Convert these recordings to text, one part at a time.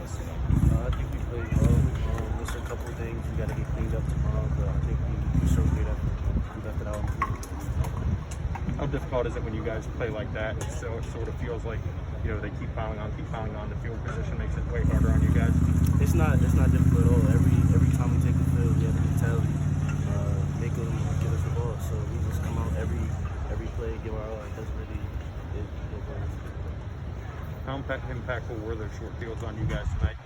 guys? I think we played well. There's a couple things we got to get cleaned up tomorrow, but I think we showed great effort. We left it out on the field. How difficult is it when you guys play like that? It sort of feels like, they keep piling on. The field position makes it way harder on you guys. It's not difficult at all. Every time we take the field, we have a mentality. Make them give us the ball. So we just come out every play, give our all. It doesn't really How impactful were those short fields on you guys tonight?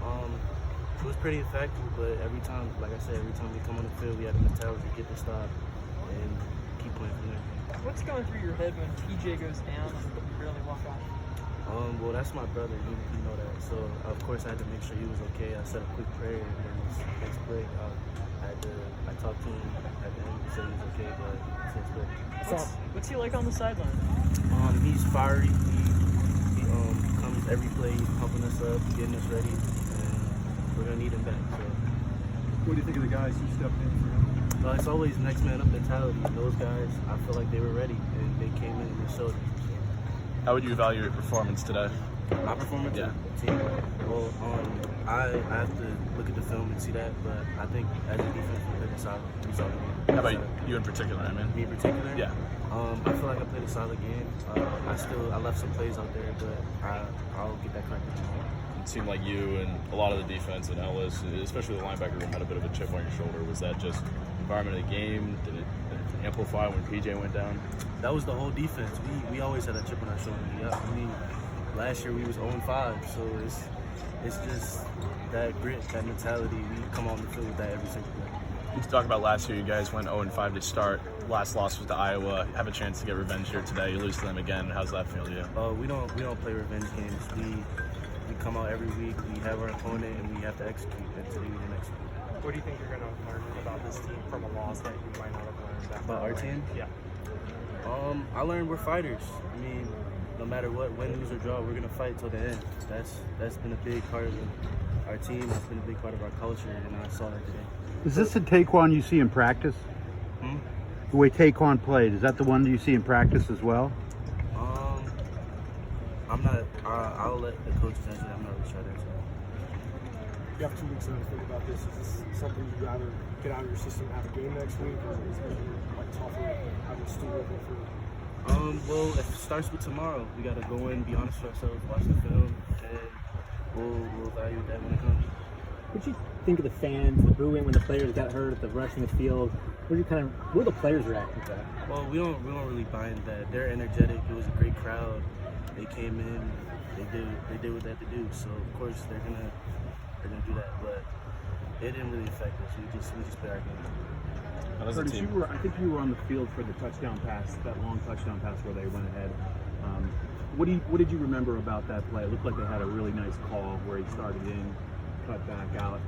It was pretty effective, but every time, like I said, every time we come on the field, we have the mentality to get the stop and keep playing from there. What's going through your head when PJ goes down and you barely walk off? Well, that's my brother. You know that. So of course I had to make sure he was okay. I said a quick prayer, and then next play, I talked to him at the end. He said he was okay, but since What's he like on the sideline? He's fiery. He comes every play, he's pumping us up, getting us ready, and we're gonna need him back. So. What do you think of the guys who stepped in for him? It's always next man up mentality. Those guys, I feel like they were ready, and they came in and they showed it. How would you evaluate your performance today? My performance? Yeah. Team. Well, I have to look at the film and see that, but I think as a defense, we played a solid game. How about you in particular, I mean? Me in particular? Yeah. I feel like I played a solid game. I left some plays out there, but I'll get that corrected tomorrow. It seemed like you and a lot of the defense and Ellis, especially the linebacker room, had a bit of a chip on your shoulder. Was that just environment of the game? Did it amplify when PJ went down? That was the whole defense. We always had a chip on our shoulder. Yeah, I mean, last year we was 0-5, so it's just that grit, that mentality. We come on the field with that every single day. You talk about last year, you guys went 0-5 to start. Last loss was to Iowa. Have a chance to get revenge here today. You lose to them again. How's that feel to you? We don't play revenge games. We come out every week. We have our opponent, and we have to execute. And today we didn't execute. What do you think you're going to learn about this team from a loss that you might not have learned? About our team? Yeah. I learned we're fighters. I mean, no matter what, win, lose, or draw, we're gonna fight till the end. That's been a big part of our team. That's been a big part of our culture, and I saw that today. Is this the Taekwon you see in practice? The way Taekwon played, is that the one you see in practice as well? I'm not. I'll let the coaches answer that. I'm not really sure to answer that. You have 2 weeks now to think about this. Is this something you'd rather get out of your system and have a game next week, or is it going to be like tougher having Stu working for you? Well, if it starts with tomorrow, we got to go in, be honest with ourselves, watch the film, and we'll evaluate that when it comes. What did you think of the fans, the booing when the players got hurt at the rushing the field? What were the players reacting to that? Well, we don't really buy into that. They're energetic. It was a great crowd. They came in. They did what they had to do. So of course they're gonna do that. But it didn't really affect us. We just played our game. Curtis, I think you were on the field for the touchdown pass, that long touchdown pass where they went ahead. What did you remember about that play? It looked like they had a really nice call where he started in, cut back out.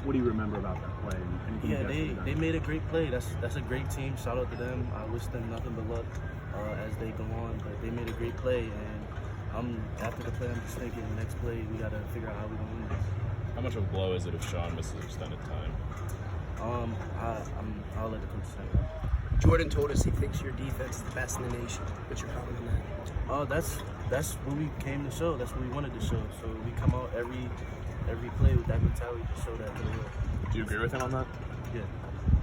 What do you remember about that play? Yeah, they made a great play. That's a great team. Shout out to them. I wish them nothing but luck as they go on. But they made a great play, and after the play, I'm just thinking next play we gotta figure out how we're gonna win this. How much of a blow is it if Sean misses extended time? I'll let the coach say. Jordan told us he thinks your defense is the best in the nation. What's your comment on that? That's what we came to show. That's what we wanted to show. So we come out every play with that mentality to show that to the world. Do you agree with him on that? Yeah.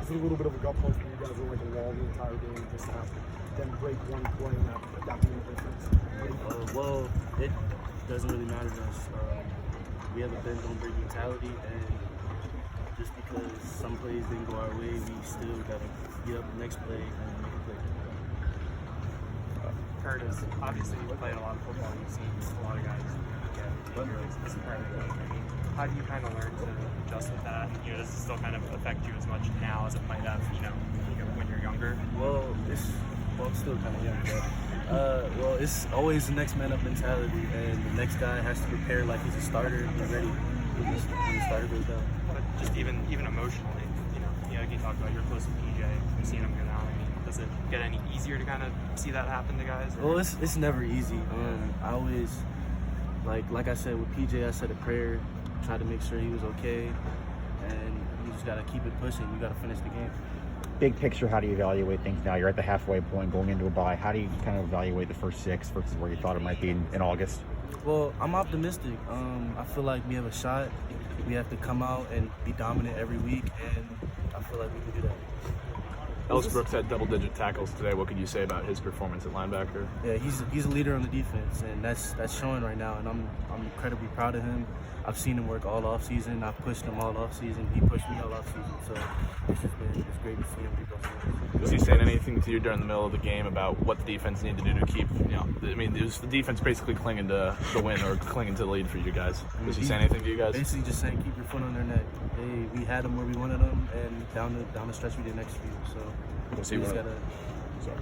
Is it a little bit of a gut punch when you guys were like a wall the entire game, just to have them break one play and that being the difference? Well, it doesn't really matter to us. We have a bend don't break mentality, and just because some plays didn't go our way, we still gotta get up the next play and make a play. Curtis, obviously you played a lot of football. You've seen a lot of guys get injuries as part of the game. I mean, how do you kind of learn to adjust with that? Does it still kind of affect you as much now as it might have, when you're younger? Well, I'm still kind of young, but it's always the next man up mentality, and the next guy has to prepare like he's a starter and be ready when the starter goes down. But just even emotionally, you talked about you're close to PJ, you've seen him go down. I mean, does it get any easier to kind of see that happen to guys? Well, it's never easy. I always, like I said, with PJ, I said a prayer, tried to make sure he was okay, and you just got to keep it pushing. You got to finish the game. Big picture, how do you evaluate things now? You're at the halfway point going into a bye. How do you kind of evaluate the first 6 versus where you thought it might be in August? Well, I'm optimistic. I feel like we have a shot. We have to come out and be dominant every week, and I feel like we can do that. Ellis Brooks had double-digit tackles today. What could you say about his performance at linebacker? Yeah, he's a leader on the defense, and that's showing right now. And I'm incredibly proud of him. I've seen him work all off season. I've pushed him all off season. He pushed me all off season. So it's great to see him do those. Was he saying anything to you during the middle of the game about what the defense needed to do to keep? I mean, it was the defense basically clinging to the win or clinging to the lead for you guys. Was he saying anything to you guys? Basically, just saying keep your foot on their neck. We had them where we wanted them, and down the stretch we did next few. So Was he we just one of- gotta. Sorry.